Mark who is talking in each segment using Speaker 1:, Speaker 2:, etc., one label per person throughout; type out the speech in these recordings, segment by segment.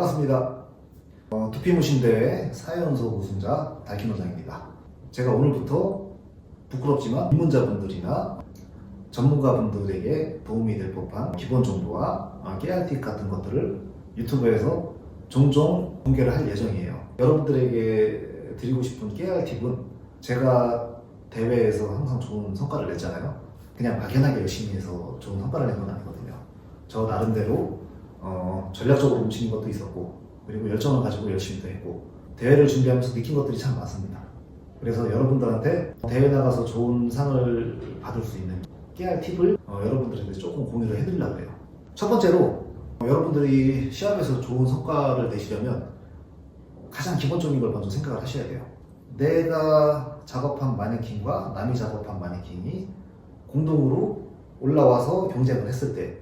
Speaker 1: 반갑습니다. 두피무신대회 4연속 우승자 달키노장입니다. 제가 오늘부터 부끄럽지만 입문자분들이나 전문가분들에게 도움이 될 법한 기본 정보와 깨알팁 같은 것들을 유튜브에서 종종 공개를 할 예정이에요. 여러분들에게 드리고 싶은 깨알팁은 제가 대회에서 항상 좋은 성과를 냈잖아요. 그냥 막연하게 열심히 해서 좋은 성과를 낸 건 아니거든요. 저 나름대로 전략적으로 움직인 것도 있었고, 그리고 열정을 가지고 열심히도 했고, 대회를 준비하면서 느낀 것들이 참 많습니다. 그래서 여러분들한테 대회 나가서 좋은 상을 받을 수 있는 깨알 팁을 여러분들한테 조금 공유를 해드리려고 해요. 첫 번째로 여러분들이 시합에서 좋은 성과를 내시려면 가장 기본적인 걸 먼저 생각을 하셔야 돼요. 내가 작업한 마네킹과 남이 작업한 마네킹이 공동으로 올라와서 경쟁을 했을 때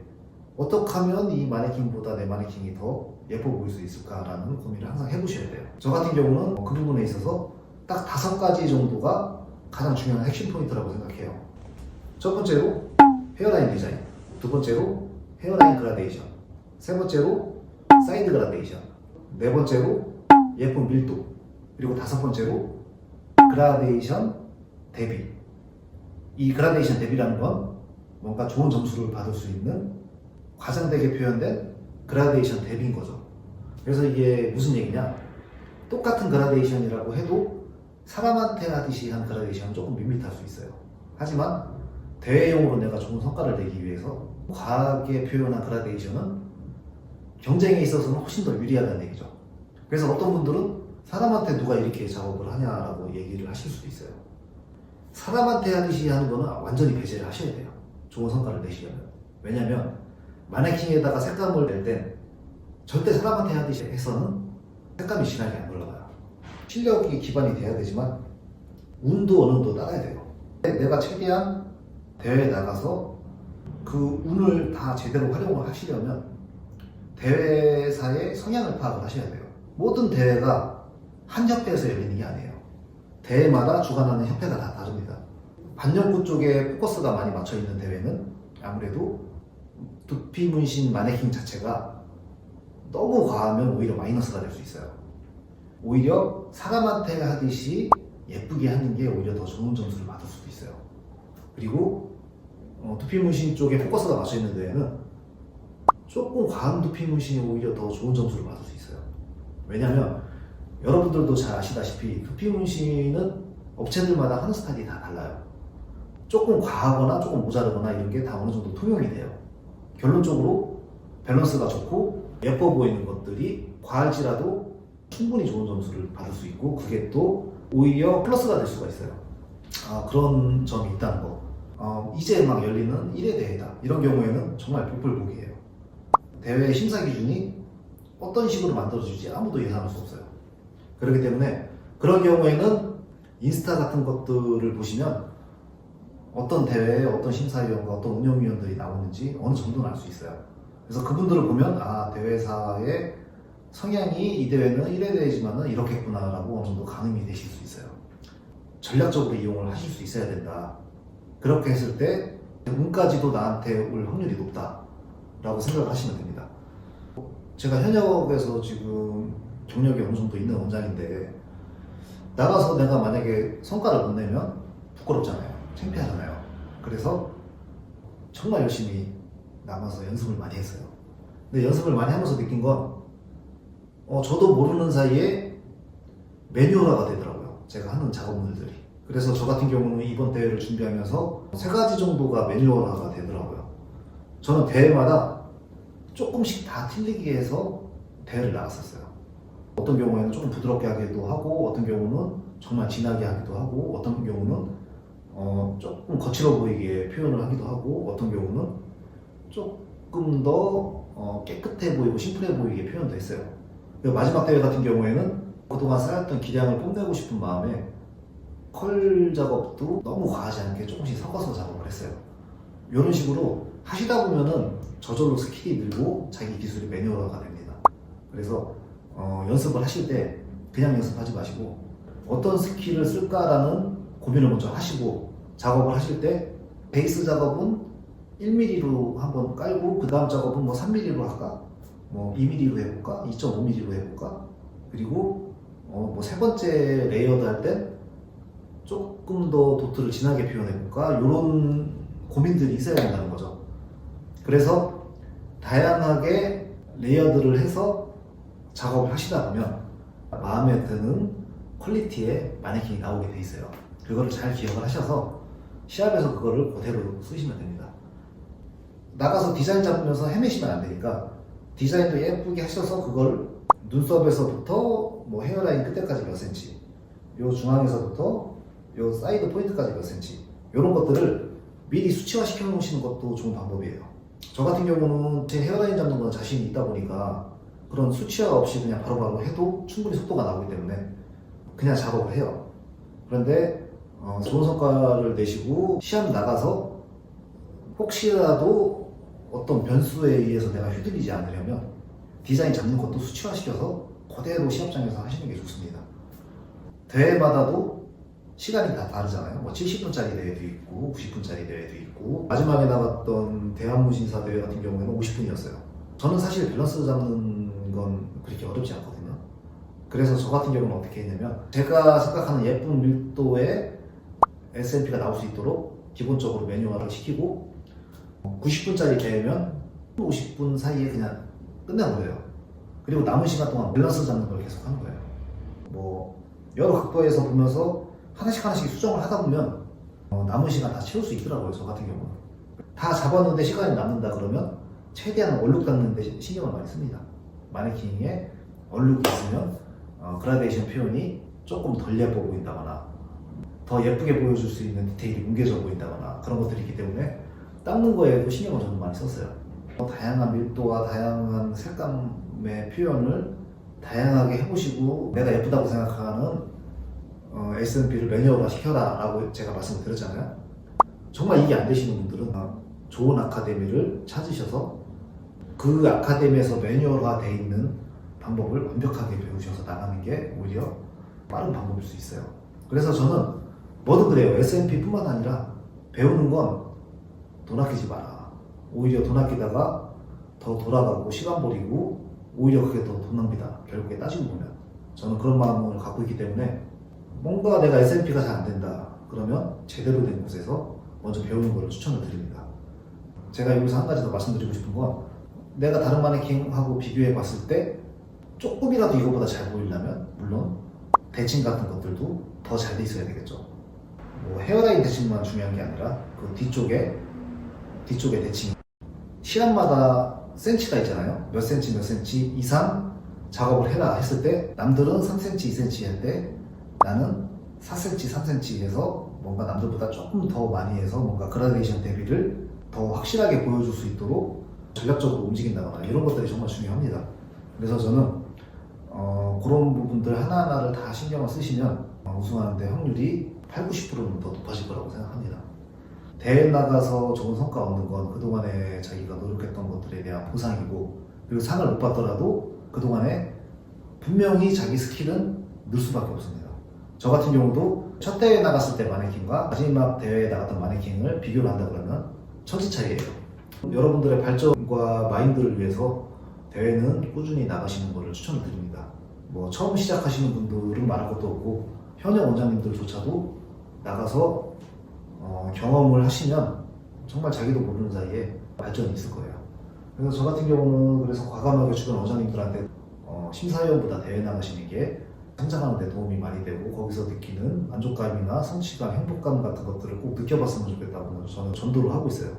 Speaker 1: 어떻게 하면 이 마네킹보다 내 마네킹이 더 예뻐 보일 수 있을까라는 고민을 항상 해보셔야 돼요. 저 같은 경우는 그 부분에 있어서 딱 5가지 정도가 가장 중요한 핵심 포인트라고 생각해요. 첫 번째로 헤어라인 디자인, 두 번째로 헤어라인 그라데이션, 세 번째로 사이드 그라데이션, 네 번째로 예쁜 밀도, 그리고 다섯 번째로 그라데이션 대비. 이 그라데이션 대비라는 건 뭔가 좋은 점수를 받을 수 있는 과장되게 표현된 그라데이션 대비인 거죠. 그래서 이게 무슨 얘기냐, 똑같은 그라데이션이라고 해도 사람한테 하듯이 한 그라데이션은 조금 밋밋할 수 있어요. 하지만 대회용으로 내가 좋은 성과를 내기 위해서 과하게 표현한 그라데이션은 경쟁에 있어서는 훨씬 더 유리하다는 얘기죠. 그래서 어떤 분들은 사람한테 누가 이렇게 작업을 하냐라고 얘기를 하실 수도 있어요. 사람한테 하듯이 하는 거는 완전히 배제를 하셔야 돼요. 좋은 성과를 내시려면. 왜냐면 마네킹에다가 색감을 낼 땐 절대 사람한테 하듯이 해서는 색감이 진하게 안 올라가요. 실력이 기반이 돼야 되지만 운도 어느 정도 따라야 돼요. 내가 최대한 대회에 나가서 그 운을 다 제대로 활용을 하시려면 대회사의 성향을 파악을 하셔야 돼요. 모든 대회가 한 협회에서 열리는 게 아니에요. 대회마다 주관하는 협회가 다 다릅니다. 반영구 쪽에 포커스가 많이 맞춰 있는 대회는 아무래도 두피 문신 마네킹 자체가 너무 과하면 오히려 마이너스가 될 수 있어요. 오히려 사람한테 하듯이 예쁘게 하는 게 오히려 더 좋은 점수를 받을 수도 있어요. 그리고 두피 문신 쪽에 포커스가 맞춰 있는 데에는 조금 과한 두피 문신이 오히려 더 좋은 점수를 받을 수 있어요. 왜냐하면 여러분들도 잘 아시다시피 두피 문신은 업체들마다 하는 스타일이 다 달라요. 조금 과하거나 조금 모자르거나 이런 게 다 어느 정도 통용이 돼요. 결론적으로 밸런스가 좋고 예뻐 보이는 것들이 과할지라도 충분히 좋은 점수를 받을 수 있고, 그게 또 오히려 플러스가 될 수가 있어요. 그런 점이 있다는 거. 이제 막 열리는 1회 대회다, 이런 경우에는 정말 복불복이에요. 대회 심사 기준이 어떤 식으로 만들어질지 아무도 예상할 수 없어요. 그렇기 때문에 그런 경우에는 인스타 같은 것들을 보시면 어떤 대회에 어떤 심사위원과 어떤 운영위원들이 나오는지 어느 정도는 알 수 있어요. 그래서 그분들을 보면 대회사의 성향이 이 대회는 1회 대회지만은 이렇겠구나 라고 어느 정도 가늠이 되실 수 있어요. 전략적으로 이용을 하실 수 있어야 된다. 그렇게 했을 때 운까지도 나한테 올 확률이 높다 라고 생각을 하시면 됩니다. 제가 현역에서 지금 경력이 어느 정도 있는 원장인데 나가서 내가 만약에 성과를 못 내면 부끄럽잖아요. 창피하잖아요. 그래서 정말 열심히 남아서 연습을 많이 했어요. 근데 연습을 많이 하면서 느낀 건 저도 모르는 사이에 매뉴얼화가 되더라고요. 제가 하는 작업물들이. 그래서 저 같은 경우는 이번 대회를 준비하면서 3가지 정도가 매뉴얼화가 되더라고요. 저는 대회마다 조금씩 다 틀리게 해서 대회를 나갔었어요. 어떤 경우에는 조금 부드럽게 하기도 하고, 어떤 경우는 정말 진하게 하기도 하고, 어떤 경우는 조금 거칠어 보이게 표현을 하기도 하고, 어떤 경우는 조금 더 깨끗해 보이고 심플해 보이게 표현도 했어요. 마지막 대회 같은 경우에는 그동안 쌓였던 기량을 뽐내고 싶은 마음에 컬 작업도 너무 과하지 않게 조금씩 섞어서 작업을 했어요. 이런 식으로 하시다 보면은 저절로 스킬이 늘고 자기 기술이 매뉴얼화가 됩니다. 그래서 연습을 하실 때 그냥 연습하지 마시고 어떤 스킬을 쓸까라는 고민을 먼저 하시고, 작업을 하실 때 베이스 작업은 1mm로 한번 깔고 그 다음 작업은 3mm로 할까? 뭐 2mm로 해볼까? 2.5mm로 해볼까? 그리고 뭐 세 번째 레이어드 할 땐 조금 더 도트를 진하게 표현해볼까? 이런 고민들이 있어야 된다는 거죠. 그래서 다양하게 레이어드를 해서 작업을 하시다 보면 마음에 드는 퀄리티의 마네킹이 나오게 돼 있어요. 그거를 잘 기억을 하셔서 시합에서 그거를 그대로 쓰시면 됩니다. 나가서 디자인 잡으면서 헤매시면 안 되니까 디자인도 예쁘게 하셔서 그걸 눈썹에서부터 뭐 헤어라인 끝에까지 몇 센치, 요 중앙에서부터 요 사이드 포인트까지 몇 센치, 이런 것들을 미리 수치화 시켜 놓으시는 것도 좋은 방법이에요. 저 같은 경우는 제 헤어라인 잡는 건 자신이 있다 보니까 그런 수치화 없이 그냥 바로바로 해도 충분히 속도가 나오기 때문에 그냥 작업을 해요. 그런데 좋은 성과를 내시고 시합 나가서 혹시라도 어떤 변수에 의해서 내가 휘둘리지 않으려면 디자인 잡는 것도 수치화시켜서 그대로 시합장에서 하시는 게 좋습니다. 대회마다도 시간이 다 다르잖아요. 뭐 70분짜리 대회도 있고 90분짜리 대회도 있고 마지막에 나갔던 대한무신사 대회 같은 경우에는 50분이었어요. 저는 사실 밸런스 잡는 건 그렇게 어렵지 않거든요. 그래서 저 같은 경우는 어떻게 했냐면 제가 생각하는 예쁜 밀도의 SMP가 나올 수 있도록 기본적으로 매뉴얼을 시키고 90분짜리 대회면 50분 사이에 그냥 끝내버려요. 그리고 남은 시간 동안 밸런스 잡는 걸 계속 하는 거예요. 뭐 여러 각도에서 보면서 하나씩 수정을 하다 보면 남은 시간 다 채울 수 있더라고요. 저 같은 경우는 다 잡았는데 시간이 남는다 그러면 최대한 얼룩 닦는 데 신경을 많이 씁니다. 마네킹에 얼룩이 있으면 그라데이션 표현이 조금 덜 예뻐 보인다거나 더 예쁘게 보여줄 수 있는 디테일이 뭉개져 보인다거나 그런 것들이 있기 때문에 닦는 거에도 신경을 저는 많이 썼어요. 다양한 밀도와 다양한 색감의 표현을 다양하게 해보시고 내가 예쁘다고 생각하는 SMP를 매뉴얼화 시켜라 라고 제가 말씀을 드렸잖아요. 정말 이게 안 되시는 분들은 좋은 아카데미를 찾으셔서 그 아카데미에서 매뉴얼화 돼 있는 방법을 완벽하게 배우셔서 나가는 게 오히려 빠른 방법일 수 있어요. 그래서 저는 뭐든 그래요. SMP뿐만 아니라 배우는 건 돈 아끼지 마라. 오히려 돈 아끼다가 더 돌아가고 시간 버리고 오히려 그게 더 돈 낭비다. 결국에 따지고 보면 저는 그런 마음을 갖고 있기 때문에 뭔가 내가 SMP가 잘 안 된다 그러면 제대로 된 곳에서 먼저 배우는 걸 추천을 드립니다. 제가 여기서 한 가지 더 말씀드리고 싶은 건 내가 다른 마네킹하고 비교해 봤을 때 조금이라도 이거보다 잘 보이려면 물론 대칭 같은 것들도 더 잘 돼 있어야 되겠죠. 뭐 헤어라인 대칭만 중요한 게 아니라 그 뒤쪽에 대칭 시합마다 센치가 있잖아요. 몇 센치 이상 작업을 해라 했을 때 남들은 3cm, 2cm 할 때 나는 4cm, 3cm 해서 뭔가 남들보다 조금 더 많이 해서 뭔가 그라데이션 대비를 더 확실하게 보여줄 수 있도록 전략적으로 움직인다거나 이런 것들이 정말 중요합니다. 그래서 저는 그런 부분들 하나하나를 다 신경을 쓰시면 우승하는데 확률이 8, 90%는 더 높아질 거라고 생각합니다. 대회 나가서 좋은 성과 얻는 건 그동안에 자기가 노력했던 것들에 대한 보상이고 그리고 상을 못 받더라도 그동안에 분명히 자기 스킬은 늘 수밖에 없습니다. 저 같은 경우도 첫 대회 나갔을 때 마네킹과 마지막 대회에 나갔던 마네킹을 비교를 한다 그러면 천지 차이예요. 여러분들의 발전과 마인드를 위해서 대회는 꾸준히 나가시는 것을 추천을 드립니다. 뭐 처음 시작하시는 분들은 말할 것도 없고 현역 원장님들조차도 나가서 경험을 하시면 정말 자기도 모르는 사이에 발전이 있을 거예요. 그래서 저 같은 경우는 그래서 과감하게 주변 원장님들한테 심사위원보다 대회 나가시는 게 성장하는 데 도움이 많이 되고 거기서 느끼는 만족감이나 성취감, 행복감 같은 것들을 꼭 느껴봤으면 좋겠다고 저는 전도를 하고 있어요.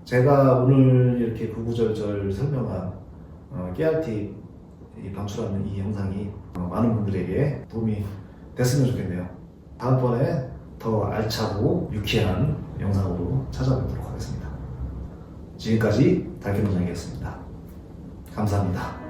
Speaker 1: 제가 오늘 이렇게 구구절절 설명한 깨알팁 방출하는 이 영상이 많은 분들에게 도움이 됐으면 좋겠네요. 다음번에 더 알차고 유쾌한 영상으로 찾아뵙도록 하겠습니다. 지금까지 달걀원장이었습니다. 감사합니다.